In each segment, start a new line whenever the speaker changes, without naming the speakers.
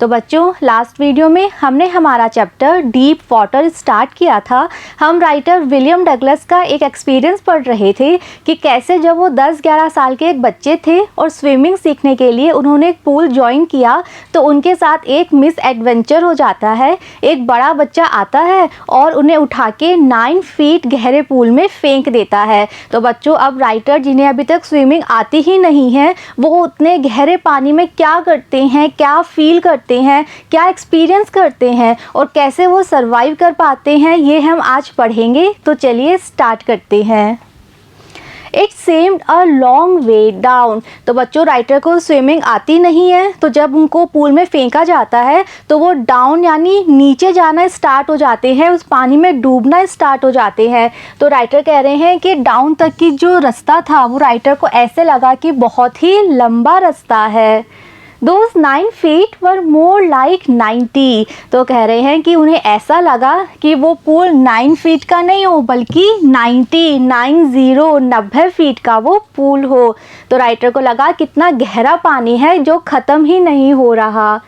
तो बच्चों last video में हमने हमारा चैप्टर डीप वाटर स्टार्ट किया था। हम राइटर विलियम डगलस का एक एक्सपीरियंस पढ़ रहे थे कि कैसे जब वो 10-11 साल के एक बच्चे थे और स्विमिंग सीखने के लिए उन्होंने एक पूल ज्वाइन किया तो उनके साथ एक मिस एडवेंचर हो जाता है। एक बड़ा बच्चा आता है और उन्हें उठा के 9 फीट गहरे पूल में फेंक देता है। तो बच्चों अब राइटर जिन्हें अभी तक स्विमिंग आती ही नहीं है वो उतने गहरे पानी में क्या करते हैं, क्या फील करते हैं, क्या एक्सपीरियंस करते हैं और कैसे वो सरवाइव कर पाते हैं, ये हम आज पढ़ेंगे। तो चलिए स्टार्ट करते हैं। It सेम्ड a long way down. तो बच्चों राइटर को स्विमिंग आती नहीं है तो जब उनको पूल में फेंका जाता है तो वो डाउन यानी नीचे जाना स्टार्ट हो जाते हैं, उस पानी में डूबना स्टार्ट हो जाते हैं। तो राइटर कह रहे हैं कि डाउन तक की जो रास्ता था वो राइटर को ऐसे लगा कि बहुत ही लंबा रास्ता है। Those 9 feet were more like 90। तो कह रहे हैं कि उन्हें ऐसा लगा कि वो पूल 9 फीट का नहीं हो बल्कि 90 फीट का वो पूल हो। तो राइटर को लगा कितना गहरा पानी है जो ख़त्म ही नहीं हो रहा।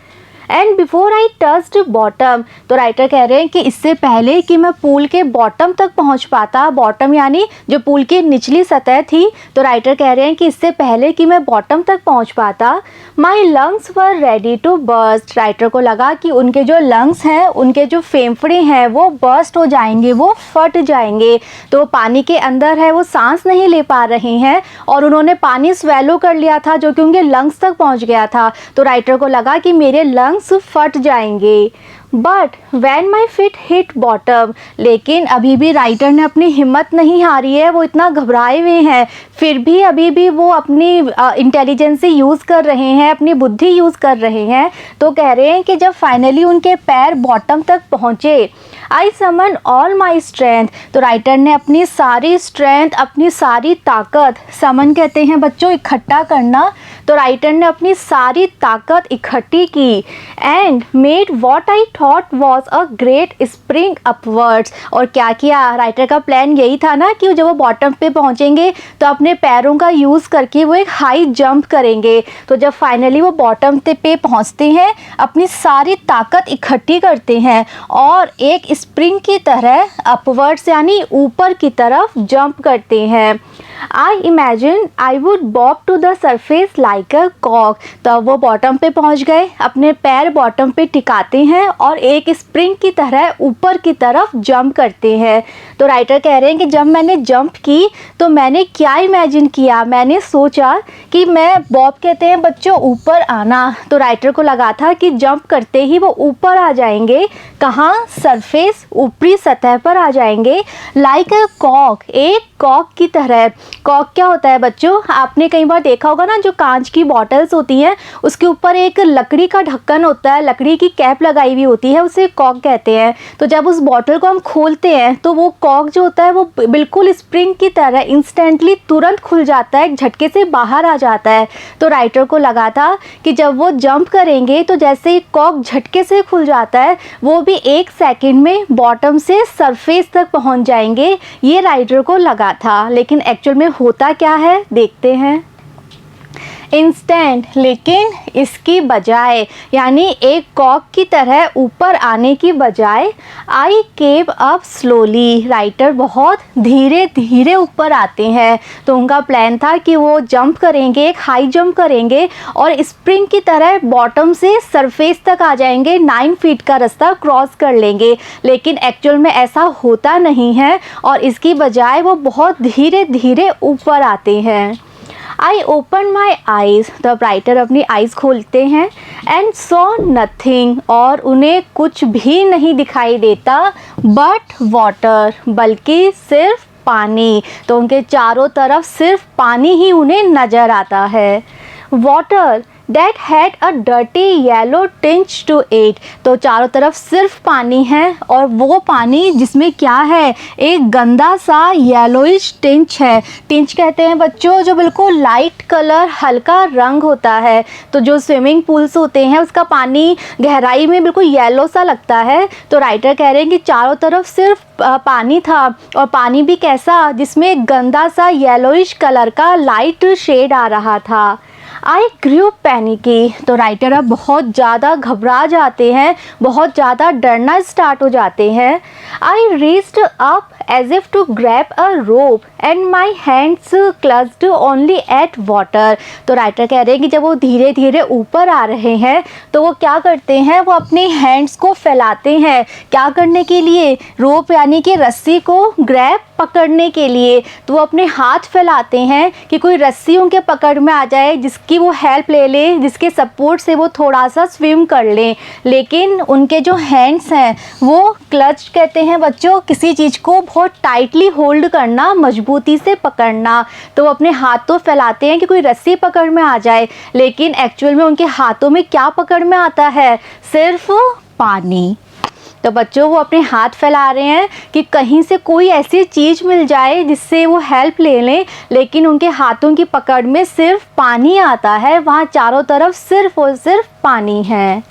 And before I touched bottom. तो राइटर कह रहे हैं कि इससे पहले कि मैं पूल के बॉटम तक पहुंच पाता, बॉटम यानी जो पूल की निचली सतह थी, तो राइटर कह रहे हैं कि इससे पहले कि मैं बॉटम तक पहुंच पाता my lungs were ready to burst. Writer को लगा कि उनके जो लंग्स हैं, उनके जो फेफड़े हैं वो बर्स्ट हो जाएंगे, वो फट जाएंगे। तो पानी के अंदर है वो सांस नहीं ले पा रहे हैं और उन्होंने पानी स्वेलो कर लिया था जो कि उनके लंग्स तक पहुंच गया था। तो राइटर को लगा कि मेरे लंग्स फट जाएंगे। But when my fit hit bottom. लेकिन अभी भी राइटर ने अपनी हिम्मत नहीं हारी है, वो इतना घबराए हुए हैं, फिर भी अभी भी वो अपनी इंटेलिजेंसी यूज़ कर रहे हैं, अपनी बुद्धि यूज़ कर रहे हैं। तो कह रहे हैं कि जब फाइनली उनके पैर बॉटम तक पहुँचे आई समन ऑल माई स्ट्रेंथ। तो राइटर ने अपनी सारी स्ट्रेंथ, अपनी सारी ताकत, समन कहते हैं बच्चों इकट्ठा करना, तो राइटर ने अपनी सारी ताकत इकट्ठी की and made what I thought was a great spring upwards. और क्या किया, राइटर का प्लान यही था ना कि जब वो बॉटम पे पहुंचेंगे तो अपने पैरों का यूज़ करके वो एक हाई जंप करेंगे। तो जब फाइनली वो बॉटम पे पहुंचते हैं अपनी सारी ताकत इकट्ठी करते हैं और एक स्प्रिंग की तरह अपवर्ड्स यानी ऊपर की तरफ जंप करते हैं। I imagine I would bob to the surface like a कॉक। तो वो बॉटम पे पहुंच गए, अपने पैर बॉटम पे टिकाते हैं और एक स्प्रिंग की तरह ऊपर की तरफ जंप करते हैं। तो राइटर कह रहे हैं कि जब मैंने जंप की तो मैंने क्या इमेजिन किया, मैंने सोचा कि मैं, बॉब कहते हैं बच्चों ऊपर आना, तो राइटर को लगा था कि जंप करते ही वो ऊपर आ जाएंगे। कहाँ, सरफेस, ऊपरी सतह पर आ जाएंगे। लाइक अ कॉक, एक कॉक की तरह। कॉक क्या होता है बच्चों, आपने कई बार देखा होगा ना, जो कांच की बॉटल्स होती हैं उसके ऊपर एक लकड़ी का ढक्कन होता है, लकड़ी की कैप लगाई हुई होती है, उसे कॉक कहते हैं। तो जब उस बॉटल को हम खोलते हैं तो वो कॉक जो होता है वो बिल्कुल स्प्रिंग की तरह इंस्टेंटली तुरंत खुल जाता है, एक झटके से बाहर आ जाता है। तो राइटर को लगा था कि जब वो जंप करेंगे तो जैसे ही कॉक झटके से खुल जाता है वो भी 1 सेकेंड में बॉटम से सरफेस तक पहुंच जाएंगे, ये राइटर को लगा था। लेकिन एक्चुअल में होता क्या है देखते हैं। इंस्टेंट, लेकिन इसकी बजाय यानी एक कॉक की तरह ऊपर आने की बजाय आई केव अप स्लोली। राइटर बहुत धीरे धीरे ऊपर आते हैं। तो उनका प्लान था कि वो जंप करेंगे, एक हाई जंप करेंगे और स्प्रिंग की तरह बॉटम से सरफेस तक आ जाएंगे, 9 फीट का रास्ता क्रॉस कर लेंगे। लेकिन एक्चुअल में ऐसा होता नहीं है और इसकी बजाय वो बहुत धीरे धीरे ऊपर आते हैं। I open my eyes. तब राइटर अपनी आइज़ खोलते हैं एंड सॉ नथिंग, और उन्हें कुछ भी नहीं दिखाई देता बट वाटर, बल्कि सिर्फ पानी। तो उनके चारों तरफ सिर्फ पानी ही उन्हें नज़र आता है। Water that had a dirty yellow tinge to it. तो चारों तरफ सिर्फ पानी है और वो पानी जिसमें क्या है, एक गंदा सा येलोइश टिंच है। टिंच कहते हैं बच्चों जो बिल्कुल लाइट कलर, हल्का रंग होता है। तो जो स्विमिंग पूल्स होते हैं उसका पानी गहराई में बिल्कुल येलो सा लगता है। तो राइटर कह रहे हैं कि चारों तरफ सिर्फ पानी था और पानी भी कैसा, जिसमें गंदा सा येलोइश कलर का लाइट शेड आ रहा था। आई ग्रू पैनिकी, तो राइटर अब बहुत ज़्यादा घबरा जाते हैं, बहुत ज़्यादा डरना स्टार्ट हो जाते हैं। I reached up as if to grab a rope and my hands clutched only at water. तो राइटर कह रहे हैं कि जब वो धीरे धीरे ऊपर आ रहे हैं तो वो क्या करते हैं, वो अपने हैंड्स को फैलाते हैं, क्या करने के लिए, रोप यानी कि रस्सी को ग्रैब पकड़ने के लिए। तो वो अपने हाथ फैलाते हैं कि कोई रस्सी उनके पकड़ में आ जाए, जिसकी वो हेल्प ले ले, जिसके सपोर्ट से वो थोड़ा सा स्विम कर लें। लेकिन उनके जो हैंड्स हैं वो क्लच कहते हैं बच्चों, किसी चीज़ को बहुत टाइटली होल्ड करना, मजबूती से पकड़ना। तो वो अपने हाथ तो फैलाते हैं कि कोई रस्सी पकड़ में आ जाए, लेकिन एक्चुअल में उनके हाथों में क्या पकड़ में आता है, सिर्फ पानी। तो बच्चों वो अपने हाथ फैला रहे हैं कि कहीं से कोई ऐसी चीज़ मिल जाए जिससे वो हेल्प ले लें, लेकिन उनके हाथों की पकड़ में सिर्फ पानी आता है, वहाँ चारों तरफ सिर्फ और सिर्फ पानी है।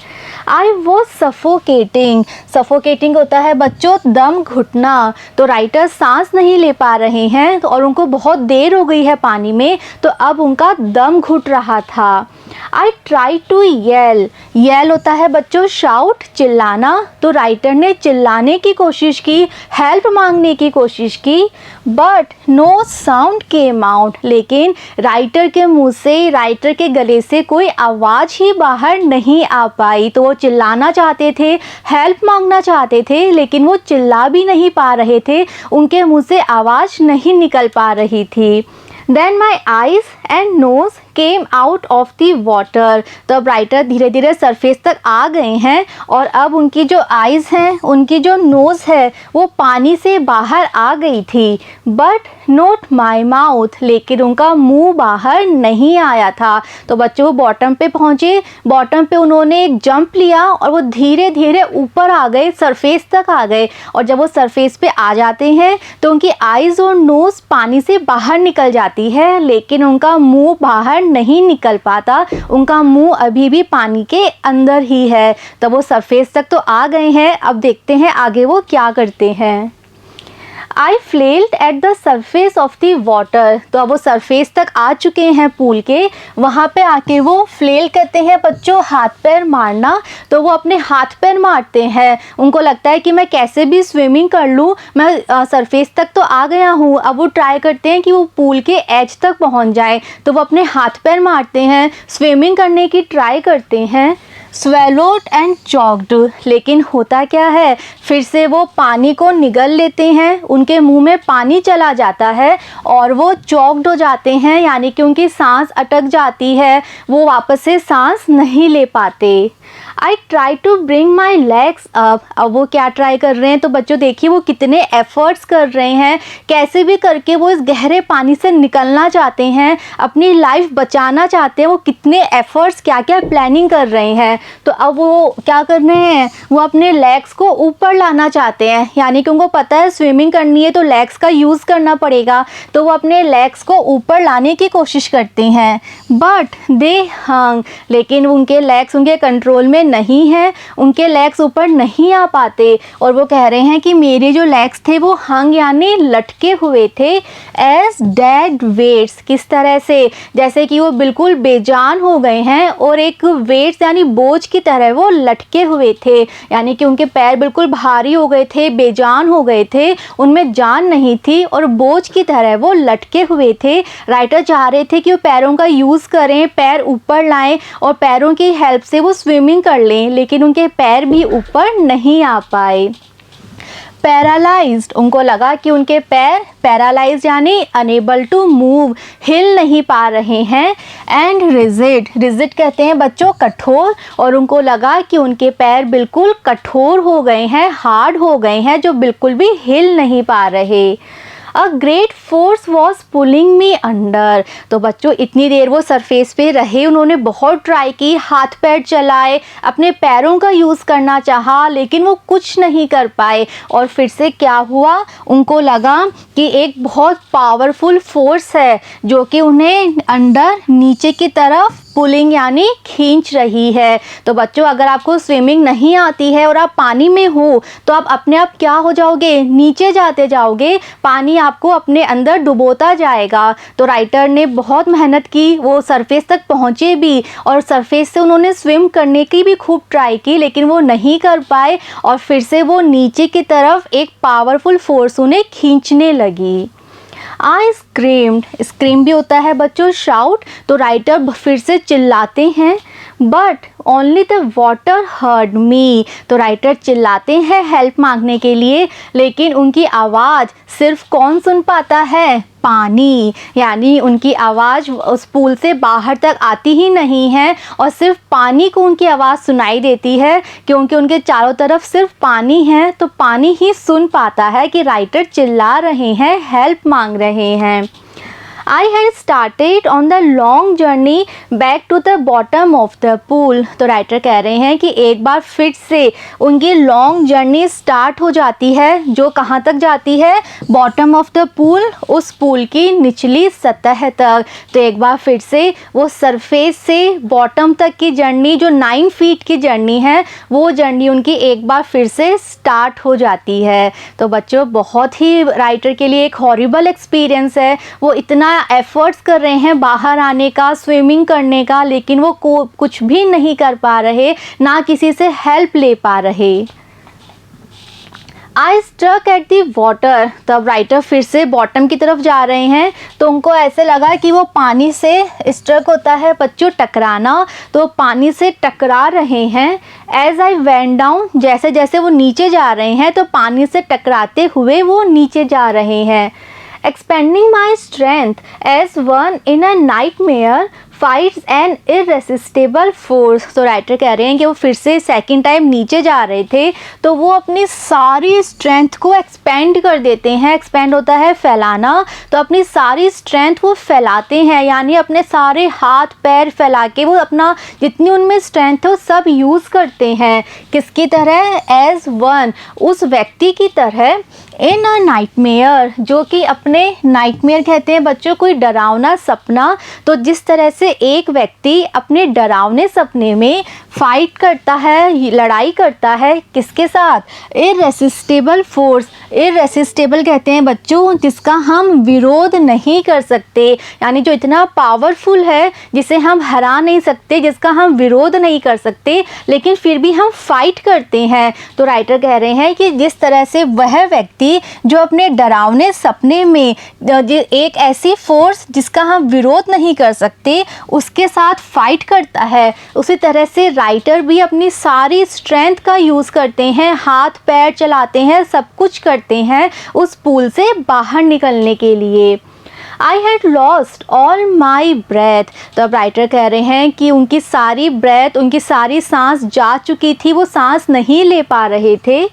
आई वॉज सफोकेटिंग, सफोकेटिंग होता है बच्चों दम घुटना। तो राइटर सांस नहीं ले पा रहे हैं तो और उनको बहुत देर हो गई है पानी में, तो अब उनका दम घुट रहा था। I try to yell, yell होता है बच्चों शाउट, चिल्लाना। तो राइटर ने चिल्लाने की कोशिश की, हेल्प मांगने की कोशिश की, but no sound came out, लेकिन राइटर के मुंह से, राइटर के गले से कोई आवाज़ ही बाहर नहीं आ पाई। तो वो चिल्लाना चाहते थे, हेल्प मांगना चाहते थे, लेकिन वो चिल्ला भी नहीं पा रहे थे, उनके मुंह से आवाज़ नहीं निकल पा रही थी। Then my eyes and nose came out of the water। तो अब राइटर धीरे धीरे सरफेस तक आ गए हैं और अब उनकी जो आइज़ हैं, उनकी जो नोज़ है वो पानी से बाहर आ गई थी, बट नॉट माई माउथ, लेकिन उनका मुंह बाहर नहीं आया था। तो बच्चों वो बॉटम पे पहुँचे, बॉटम पे उन्होंने एक जंप लिया और वो धीरे धीरे ऊपर आ गए, सरफेस तक आ गए। और जब वो सरफेस पे आ जाते हैं तो उनकी आइज़ और नोज़ पानी से बाहर निकल जाती है, लेकिन उनका मुंह बाहर नहीं निकल पाता, उनका मुंह अभी भी पानी के अंदर ही है। तब वो सरफेस तक तो आ गए हैं, अब देखते हैं आगे वो क्या करते हैं। I flailed at the surface of the water. तो अब वो सरफेस तक आ चुके हैं पूल के, वहाँ पे आके वो फ्लेल करते हैं बच्चों, हाथ पैर मारना। तो वो अपने हाथ पैर मारते हैं, उनको लगता है कि मैं कैसे भी स्विमिंग कर लूँ, मैं सरफेस तक तो आ गया हूँ। अब वो ट्राई करते हैं कि वो पूल के एज तक पहुँच जाए, तो वो अपने हाथ पैर मारते हैं, स्विमिंग करने की ट्राई करते हैं। स्वेलोड एंड चॉक्ड, लेकिन होता क्या है, फिर से वो पानी को निगल लेते हैं, उनके मुंह में पानी चला जाता है और वो चॉक्ड हो जाते हैं, यानी कि उनकी सांस अटक जाती है, वो वापस से सांस नहीं ले पाते। I try to bring my legs up. अब वो क्या ट्राई कर रहे हैं, तो बच्चों देखिए वो कितने एफर्ट्स कर रहे हैं, कैसे भी करके वो इस गहरे पानी से निकलना चाहते हैं, अपनी लाइफ बचाना चाहते हैं, वो कितने एफर्ट्स, क्या क्या प्लानिंग कर रहे हैं। तो अब वो क्या कर रहे हैं, वो अपने लेग्स को ऊपर लाना चाहते हैं, यानी कि उनको पता है स्विमिंग करनी है तो लेग्स का यूज़ करना पड़ेगा, तो वो अपने लेग्स को ऊपर लाने की कोशिश करते हैं, बट दे हंग, लेकिन उनके लेग्स उनके कंट्रोल में नहीं है, उनके लेग्स ऊपर नहीं आ पाते। और वो कह रहे हैं कि मेरे जो लेग्स थे वो हंग यानी लटके हुए थे, एज डेड वेट्स, किस तरह से, जैसे कि वो बिल्कुल बेजान हो गए हैं और एक वेट्स यानी बोझ की तरह वो लटके हुए थे, यानी कि उनके पैर बिल्कुल भारी हो गए थे, बेजान हो गए थे, उनमें जान नहीं थी और बोझ की तरह वो लटके हुए थे। राइटर चाह रहे थे कि वो पैरों का यूज़ करें, पैर ऊपर लाएं और पैरों की हेल्प से वो स्विमिंग कर लें, लेकिन उनके पैर भी ऊपर नहीं आ पाए। पैरालाइज्ड, उनको लगा कि उनके पैर पैरालाइज्ड यानी अनेबल टू मूव, हिल नहीं पा रहे हैं। एंड रिजिड, रिजिड कहते हैं बच्चों कठोर, और उनको लगा कि उनके पैर बिल्कुल कठोर हो गए हैं, हार्ड हो गए हैं, जो बिल्कुल भी हिल नहीं पा रहे। A great force was pulling me under. तो बच्चों इतनी देर वो सरफेस पे रहे, उन्होंने बहुत ट्राई की, हाथ पैर चलाए, अपने पैरों का यूज़ करना चाहा, लेकिन वो कुछ नहीं कर पाए। और फिर से क्या हुआ, उनको लगा कि एक बहुत पावरफुल फोर्स है जो कि उन्हें अंडर नीचे की तरफ पुलिंग यानी खींच रही है। तो बच्चों, अगर आपको स्विमिंग नहीं आती है और आप पानी में हो तो आप अपने आप क्या हो जाओगे, नीचे जाते जाओगे, पानी आपको अपने अंदर डुबोता जाएगा। तो राइटर ने बहुत मेहनत की, वो सरफेस तक पहुँचे भी और सरफेस से उन्होंने स्विम करने की भी खूब ट्राई की, लेकिन वो नहीं कर पाए और फिर से वो नीचे की तरफ एक पावरफुल फोर्स उन्हें खींचने लगी। आई स्क्रीम्ड, स्क्रीम भी होता है बच्चों शाउट। तो राइटर फिर से चिल्लाते हैं, but only the water heard me. तो राइटर चिल्लाते हैं हेल्प मांगने के लिए, लेकिन उनकी आवाज़ सिर्फ कौन सुन पाता है, पानी। यानी उनकी आवाज़ उस पूल से बाहर तक आती ही नहीं है और सिर्फ पानी को उनकी आवाज़ सुनाई देती है, क्योंकि उनके चारों तरफ सिर्फ पानी है। तो पानी ही सुन पाता है कि राइटर चिल्ला रहे हैं, हेल्प मांग रहे हैं। I had started on the long journey back to the bottom of the pool। तो राइटर कह रहे हैं कि एक बार फिर से उनकी लॉन्ग जर्नी स्टार्ट हो जाती है, जो कहाँ तक जाती है, बॉटम ऑफ द पूल, उस पूल की निचली सतह तक। तो एक बार फिर से वो सरफेस से बॉटम तक की जर्नी, जो 9 फीट की जर्नी है, वो जर्नी उनकी एक बार फिर से स्टार्ट हो जाती है। तो बच्चों, बहुत ही राइटर के लिए एक हॉरिबल एक्सपीरियंस है। वो इतना एफर्ट्स कर रहे हैं बाहर आने का, स्विमिंग करने का, लेकिन वो कुछ भी नहीं कर पा रहे, ना किसी से हेल्प ले पा रहे। I struck at the water. तब राइटर फिर से बॉटम की तरफ जा रहे हैं, तो उनको ऐसे लगा कि वो पानी से स्ट्रक होता है बच्चों, टकराना। तो पानी से टकरा रहे हैं। एज आई वेंट डाउन, जैसे जैसे वो नीचे जा रहे हैं तो पानी से टकराते हुए वो नीचे जा रहे हैं। Expanding my strength as one in a nightmare fights an irresistible force। तो राइटर कह रहे हैं कि वो फिर से सेकंड टाइम नीचे जा रहे थे, तो वो अपनी सारी स्ट्रेंथ को एक्सपेंड कर देते हैं। एक्सपेंड होता है फैलाना, तो अपनी सारी स्ट्रेंथ वो फैलाते हैं, यानी अपने सारे हाथ पैर फैला के वो अपना जितनी उनमें स्ट्रेंथ है वो सब यूज़ करते हैं। किसकी तरह, एज वन, उस व्यक्ति की तरह, इन अ नाइटमेयर, जो कि अपने नाइटमेयर कहते हैं बच्चों कोई डरावना सपना। तो जिस तरह से एक व्यक्ति अपने डरावने सपने में फाइट करता है, लड़ाई करता है, किसके साथ, इररेसिस्टिबल फोर्स। इररेसिस्टिबल कहते हैं बच्चों जिसका हम विरोध नहीं कर सकते, यानी जो इतना पावरफुल है जिसे हम हरा नहीं सकते, जिसका हम विरोध नहीं कर सकते, लेकिन फिर भी हम फाइट करते हैं। तो राइटर कह रहे हैं कि जिस तरह से वह व्यक्ति जो अपने डरावने सपने में एक ऐसी फोर्स जिसका हम विरोध नहीं कर सकते उसके साथ फाइट करता है, उसी तरह से राइटर भी अपनी सारी स्ट्रेंथ का यूज़ करते हैं, हाथ पैर चलाते हैं, सब कुछ करते हैं उस पूल से बाहर निकलने के लिए। I had lost all my breath. तो अब राइटर कह रहे हैं कि उनकी सारी ब्रेथ, उनकी सारी सांस जा चुकी थी, वो सांस नहीं ले पा रहे थे।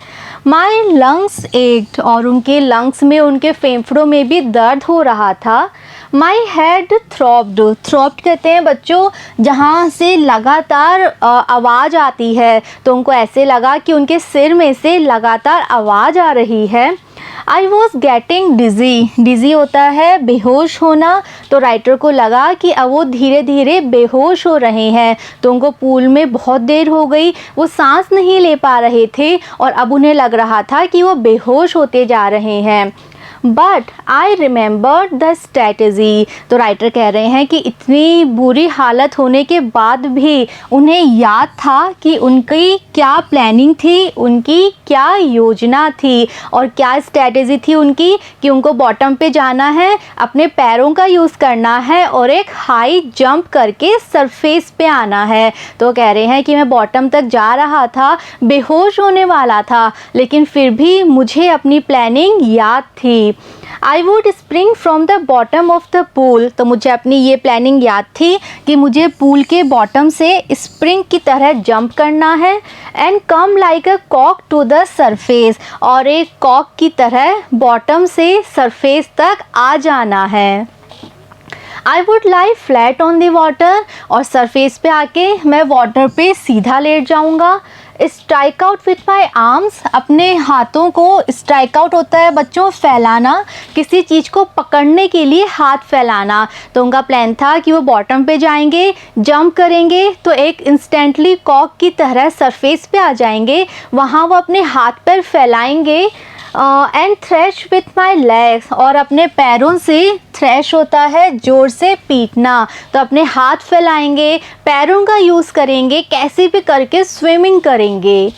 माई लंग्स एक्ड, और उनके लंग्स में, उनके फेफड़ों में भी दर्द हो रहा था। माई हेड थ्रॉब्ड, थ्रॉब्ड कहते हैं बच्चों जहाँ से लगातार आवाज़ आती है, तो उनको ऐसे लगा कि उनके सिर में से लगातार आवाज़ आ रही है। I was getting digi, digi होता है बेहोश होना। तो राइटर को लगा कि अब वो धीरे धीरे बेहोश हो रहे हैं, तो उनको पूल में बहुत देर हो गई, वो सांस नहीं ले पा रहे थे और अब उन्हें लग रहा था कि वो बेहोश होते जा रहे हैं। But I remember the strategy. तो राइटर कह रहे हैं कि इतनी बुरी हालत होने के बाद भी उन्हें याद था कि उनकी क्या प्लानिंग थी, उनकी क्या योजना थी और क्या स्ट्रैटेजी थी उनकी, कि उनको बॉटम पे जाना है, अपने पैरों का यूज़ करना है और एक हाई जंप करके सरफेस पे आना है। तो कह रहे हैं कि मैं बॉटम तक जा रहा था, बेहोश होने वाला था, लेकिन फिर भी मुझे अपनी प्लानिंग याद थी। I would spring from the bottom of the pool. तो मुझे अपनी ये प्लानिंग याद थी कि मुझे पूल के बॉटम से स्प्रिंग की तरह जंप करना है, एंड कम लाइक अ कॉक टू द सरफेस, और एक कॉक की तरह बॉटम से सरफेस तक आ जाना है। I would lie flat on the water, और सरफेस पे आके मैं वाटर पे सीधा लेट जाऊँगा। Strike out with my arms, अपने हाथों को स्ट्राइक आउट होता है बच्चों फैलाना, किसी चीज़ को पकड़ने के लिए हाथ फैलाना। तो उनका प्लान था कि वो बॉटम पे जाएंगे, जंप करेंगे तो एक इंस्टेंटली कॉक की तरह सरफेस पे आ जाएंगे, वहाँ वो अपने हाथ पैर फैलाएंगे and thrash with my legs, और अपने पैरों से थ्रैश होता है जोर से पीटना, तो अपने हाथ फैलाएंगे, पैरों का यूज़ करेंगे, कैसे भी करके स्विमिंग करेंगे।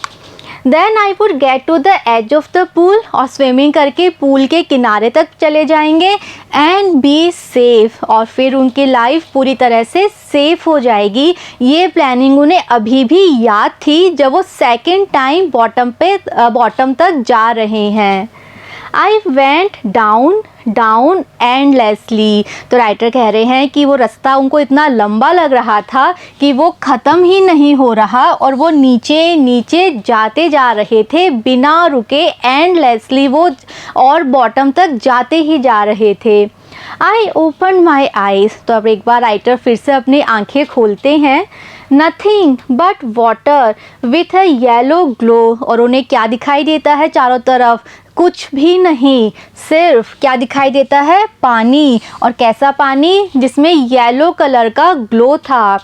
Then I would get to the edge of the pool, और स्विमिंग करके पूल के किनारे तक चले जाएंगे एंड बी सेफ, और फिर उनकी लाइफ पूरी तरह से सेफ हो जाएगी। ये प्लानिंग उन्हें अभी भी याद थी जब वो सेकेंड टाइम बॉटम तक जा रहे हैं। I went down down endlessly, तो राइटर कह रहे हैं कि वो रास्ता उनको इतना लंबा लग रहा था कि वो ख़त्म ही नहीं हो रहा, और वो नीचे नीचे जाते जा रहे थे बिना रुके, एंडलेसली वो और बॉटम तक जाते ही जा रहे थे। आई ओपन माई आइज़, तो अब एक बार राइटर फिर से अपनी आंखें खोलते हैं। Nothing but water with a yellow glow, और उन्हें क्या दिखाई देता है चारों तरफ? कुछ भी नहीं, सिर्फ क्या दिखाई देता है? पानी, और कैसा पानी? जिसमें येलो कलर का ग्लो था।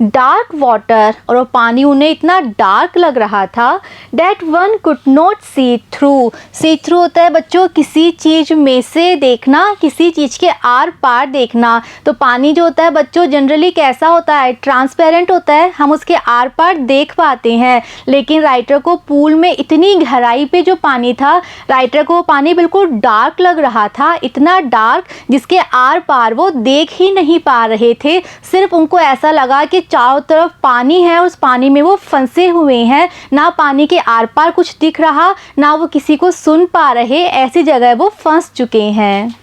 डार्क वाटर, और वो पानी उन्हें इतना डार्क लग रहा था that one could not see through. See through होता है बच्चों किसी चीज़ में से देखना, किसी चीज़ के आर पार देखना। तो पानी जो होता है बच्चों जनरली कैसा होता है? ट्रांसपेरेंट होता है, हम उसके आर पार देख पाते हैं। लेकिन राइटर को पूल में इतनी गहराई पे जो पानी था, राइटर को वो पानी बिल्कुल डार्क लग रहा था, इतना डार्क जिसके आर पार वो देख ही नहीं पा रहे थे। सिर्फ उनको ऐसा लगा कि चारों तरफ पानी है, उस पानी में वो फंसे हुए हैं, ना पानी के आर पार कुछ दिख रहा, ना वो किसी को सुन पा रहे, ऐसी जगह वो फंस चुके हैं।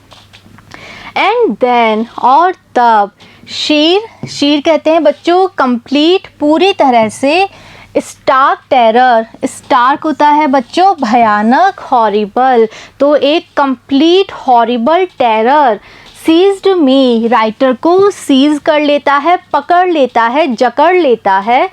एंड देन, और तब, शीर कहते हैं बच्चों कंप्लीट, पूरी तरह से, स्टार्क टेरर, स्टार्क होता है बच्चों भयानक, हॉरिबल, तो एक complete horrible terror seized me, writer को सीज कर लेता है, पकड़ लेता है, जकड़ लेता है।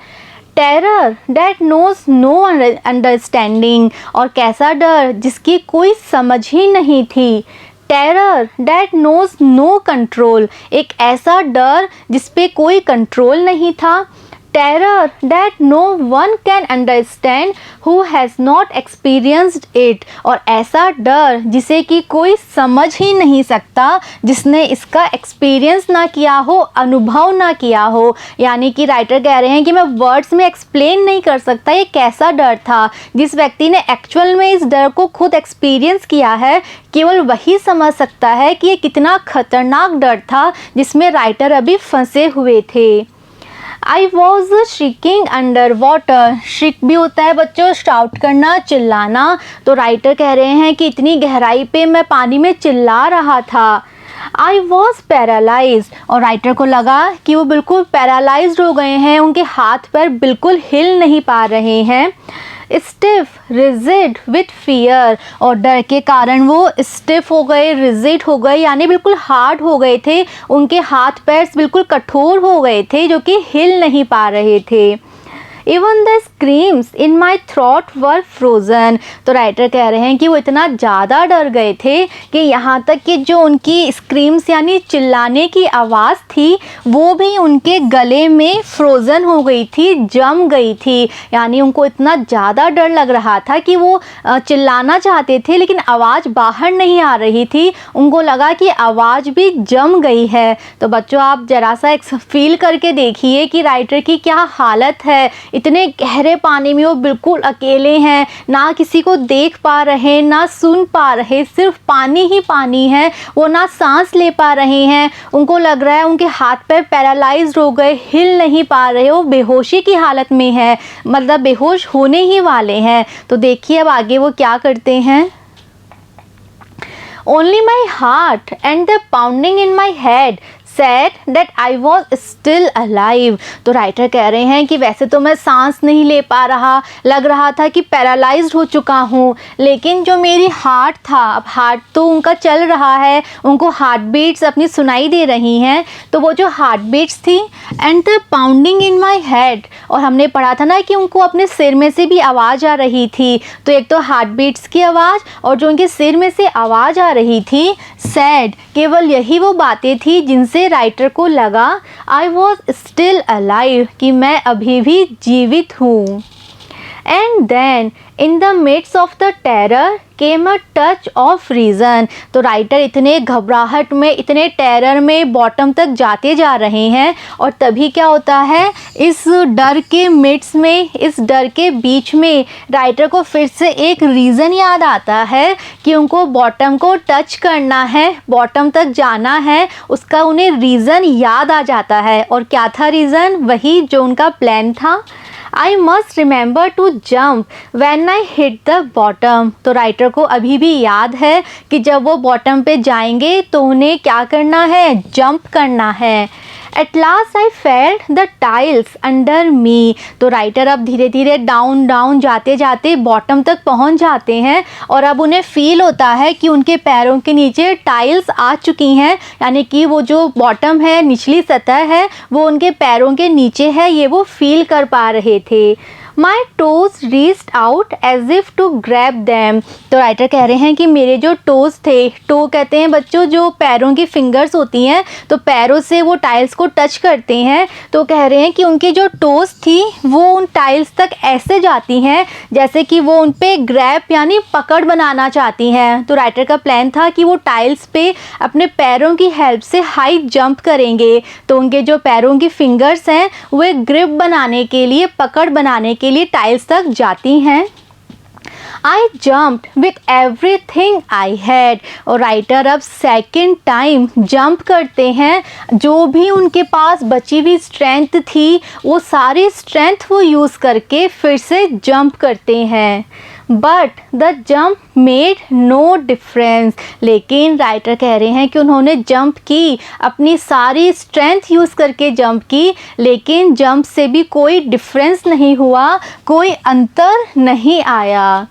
Terror that knows no understanding, और कैसा डर जिसकी कोई समझ ही नहीं थी। Terror that knows no control, एक ऐसा डर जिस पे कोई कंट्रोल नहीं था। Terror that no one can understand who has not experienced it, और ऐसा डर जिसे कि कोई समझ ही नहीं सकता जिसने इसका एक्सपीरियंस ना किया हो, अनुभव ना किया हो। यानी कि राइटर कह रहे हैं कि मैं वर्ड्स में एक्सप्लेन नहीं कर सकता ये कैसा डर था। जिस व्यक्ति ने एक्चुअल में इस डर को खुद एक्सपीरियंस किया है, केवल वही समझ सकता है कि ये कितना खतरनाक डर था जिसमें राइटर अभी फंसे हुए थे। आई वॉज श्रिकिंग अंडर वाटर, श्रिक भी होता है बच्चों शाउट करना, चिल्लाना। तो राइटर कह रहे हैं कि इतनी गहराई पे मैं पानी में चिल्ला रहा था। आई वॉज पैरालाइज, और राइटर को लगा कि वो बिल्कुल पैरालाइज्ड हो गए हैं, उनके हाथ पैर बिल्कुल हिल नहीं पा रहे हैं। स्टिफ रिजिड विथ फियर, और डर के कारण वो स्टिफ हो गए, रिजिड हो गए, यानी बिल्कुल हार्ड हो गए थे, उनके हाथ पैर बिल्कुल कठोर हो गए थे जो कि हिल नहीं पा रहे थे। Even the screams in my throat were frozen, तो राइटर कह रहे हैं कि वो इतना ज़्यादा डर गए थे कि यहाँ तक कि जो उनकी स्क्रीम्स यानी चिल्लाने की आवाज़ थी वो भी उनके गले में फ्रोज़न हो गई थी, जम गई थी। यानी उनको इतना ज़्यादा डर लग रहा था कि वो चिल्लाना चाहते थे लेकिन आवाज़ बाहर नहीं आ रही थी, उनको लगा कि आवाज़ भी जम गई है। तो बच्चों आप ज़रा सा फील करके देखिए कि राइटर की क्या हालत है। इतने गहरे पानी में वो बिल्कुल अकेले हैं, ना किसी को देख पा रहे, ना सुन पा रहे, सिर्फ पानी ही पानी है, वो ना सांस ले पा रहे हैं। उनको लग रहा है उनके हाथ पैर पैरालाइज्ड हो गए, हिल नहीं पा रहे, वो बेहोशी की हालत में है, मतलब बेहोश होने ही वाले हैं। तो देखिए अब आगे वो क्या करते हैं। Only my heart and the pounding in my head said that I was still alive। तो राइटर कह रहे हैं कि वैसे तो मैं सांस नहीं ले पा रहा, लग रहा था कि पैरालाइज्ड हो चुका हूँ, लेकिन जो मेरी हार्ट था, अब हार्ट तो उनका चल रहा है, उनको हार्ट बीट्स अपनी सुनाई दे रही हैं, तो वो जो हार्ट बीट्स थी and the pounding in my head, और हमने पढ़ा था ना कि उनको अपने सिर में से भी आवाज़ आ रही थी, तो एक तो हार्ट बीट्स की आवाज़ और जो उनके सिर में से आवाज़ आ रही थी, सैड, केवल यही वो बातें थी जिनसे राइटर को लगा आई वॉज स्टिल अलाइव, कि मैं अभी भी जीवित हूँ। And then in the midst of the terror came a touch of reason. तो राइटर इतने घबराहट में, इतने टेरर में बॉटम तक जाते जा रहे हैं, और तभी क्या होता है, इस डर के मिड्स में, इस डर के बीच में राइटर को फिर से एक रीज़न याद आता है कि उनको बॉटम को टच करना है, बॉटम तक जाना है, उसका उन्हें रीज़न याद आ जाता है। और क्या था रीज़न? वही जो उनका प्लान था, I must remember to jump when I hit the bottom. तो राइटर को अभी भी याद है कि जब वो बॉटम पे जाएंगे तो उन्हें क्या करना है, जंप करना है। At last I felt the tiles under मी। तो राइटर अब धीरे धीरे डाउन डाउन जाते जाते बॉटम तक पहुंच जाते हैं, और अब उन्हें फील होता है कि उनके पैरों के नीचे टाइल्स आ चुकी हैं, यानी कि वो जो बॉटम है, निचली सतह है, वो उनके पैरों के नीचे है, ये वो फील कर पा रहे थे। My toes reached out as if to grab them. तो राइटर कह रहे हैं कि मेरे जो टोज थे, टो कहते हैं बच्चों जो पैरों की फिंगर्स होती हैं, तो पैरों से वो टाइल्स को टच करते हैं, तो कह रहे हैं कि उनकी जो टोज थी वो उन टाइल्स तक ऐसे जाती हैं जैसे कि वो उन पे ग्रैब यानी पकड़ बनाना चाहती हैं। तो राइटर का प्लान था कि वो टाइल्स पे अपने पैरों की हेल्प से हाई जंप करेंगे, तो उनके जो पैरों की फिंगर्स हैं वो ग्रिप बनाने के लिए, पकड़ बनाने के लिए टाइल्स तक जाती हैं। आई jumped with everything I had. और राइटर अब सेकेंड टाइम जंप करते हैं, जो भी उनके पास बची हुई स्ट्रेंथ थी वो सारी स्ट्रेंथ वो यूज़ करके फिर से जंप करते हैं। But the jump made no difference. लेकिन राइटर कह रहे हैं कि उन्होंने जंप की, अपनी सारी स्ट्रेंथ यूज़ करके जंप की, लेकिन जंप से भी कोई डिफरेंस नहीं हुआ, कोई अंतर नहीं आया।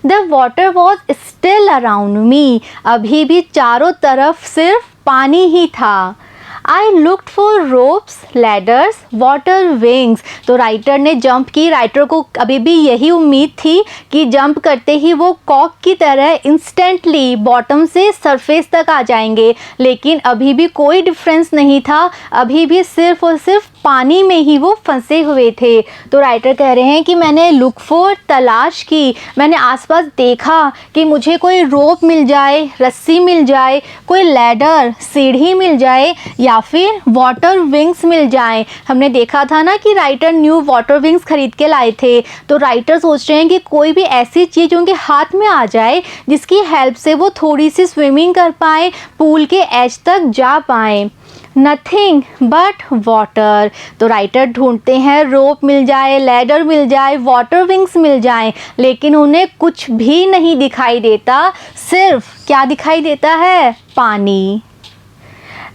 The water was still around me. अभी भी चारों तरफ सिर्फ पानी ही था। I looked for ropes, ladders, water wings. तो राइटर ने जंप की, राइटर को अभी भी यही उम्मीद थी कि जंप करते ही वो कॉक की तरह इंस्टेंटली बॉटम से सरफेस तक आ जाएंगे, लेकिन अभी भी कोई डिफरेंस नहीं था, अभी भी सिर्फ और सिर्फ पानी में ही वो फंसे हुए थे। तो राइटर कह रहे हैं कि मैंने लुक फॉर, तलाश की, मैंने आसपास देखा कि मुझे कोई रोप मिल जाए, रस्सी मिल जाए, कोई लैडर, सीढ़ी मिल जाए, या फिर वाटर विंग्स मिल जाएं। हमने देखा था ना कि राइटर न्यू वाटर विंग्स खरीद के लाए थे, तो राइटर सोच रहे हैं कि कोई भी ऐसी चीज़ उनके हाथ में आ जाए जिसकी हेल्प से वो थोड़ी सी स्विमिंग कर पाएँ, पूल के एज तक जा पाएँ। Nothing but water. तो राइटर ढूंढते हैं, रोप मिल जाए, लैडर मिल जाए, वाटर विंग्स मिल जाए, लेकिन उन्हें कुछ भी नहीं दिखाई देता, सिर्फ क्या दिखाई देता है, पानी।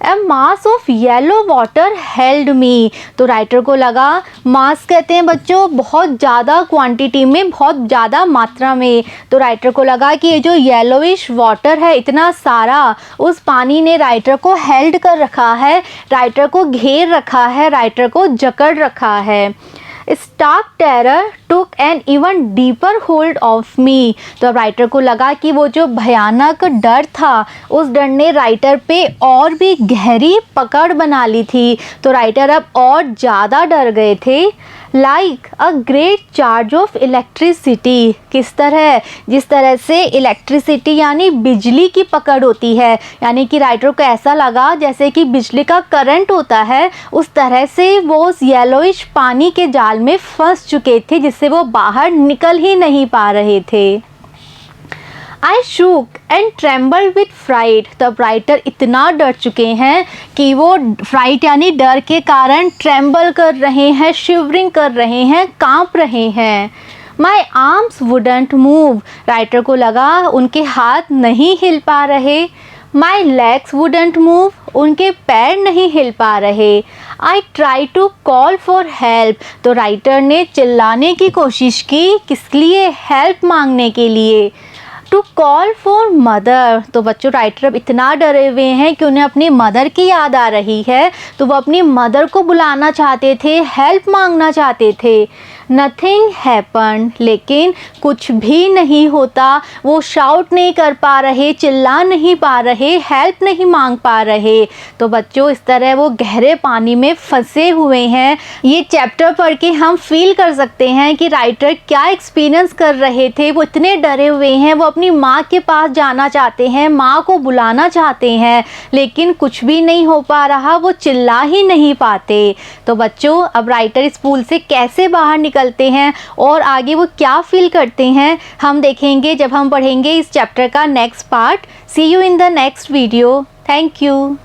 A mass of yellow water held me। तो राइटर को लगा, मास कहते हैं बच्चों बहुत ज़्यादा क्वांटिटी में, बहुत ज़्यादा मात्रा में, तो राइटर को लगा कि ये जो येलोइश वाटर है इतना सारा, उस पानी ने राइटर को हेल्ड कर रखा है, राइटर को घेर रखा है, राइटर को जकड़ रखा है। Stark terror took an even deeper hold of me. तो राइटर को लगा कि वो जो भयानक डर था, उस डर ने राइटर पे और भी गहरी पकड़ बना ली थी, तो राइटर अब और ज़्यादा डर गए थे। Like a great charge of electricity. किस तरह? जिस तरह से इलेक्ट्रिसिटी यानी बिजली की पकड़ होती है, यानी कि राइटर को ऐसा लगा जैसे कि बिजली का करंट होता है, उस तरह से वो उस येलोइश पानी के जाल में फंस चुके थे, जिससे वो बाहर निकल ही नहीं पा रहे थे। I shook and tremble with fright. तब राइटर इतना डर चुके हैं कि वो फ्राइट यानी डर के कारण ट्रेम्बल कर रहे हैं, शिवरिंग कर रहे हैं, कांप रहे हैं। My arms wouldn't move. Writer को लगा उनके हाथ नहीं हिल पा रहे। माई लेग्स वुडंट मूव, उनके पैर नहीं हिल पा रहे। I try to call for help, तो राइटर ने चिल्लाने की कोशिश की, किस लिए? हेल्प मांगने के लिए। टू कॉल फॉर मदर, तो बच्चों राइटर अब इतना डरे हुए हैं कि उन्हें अपनी मदर की याद आ रही है, तो वो अपनी मदर को बुलाना चाहते थे, हेल्प मांगना चाहते थे। नथिंग हैपन, लेकिन कुछ भी नहीं होता। वो शाउट नहीं कर पा रहे, चिल्ला नहीं पा रहे, हेल्प नहीं मांग पा रहे। तो बच्चों इस तरह वो गहरे पानी में फंसे हुए हैं। ये चैप्टर पढ़ के हम फील कर सकते हैं कि राइटर क्या एक्सपीरियंस कर रहे थे। वो इतने डरे हुए हैं, वो अपनी माँ के पास जाना चाहते हैं, माँ को बुलाना चाहते हैं, लेकिन कुछ भी नहीं हो पा रहा, वो चिल्ला ही नहीं पाते। तो बच्चों अब राइटर इस पूल से कैसे बाहर निकलते हैं और आगे वो क्या फील करते हैं, हम देखेंगे जब हम पढ़ेंगे इस चैप्टर का next part. See you in the next video. Thank you.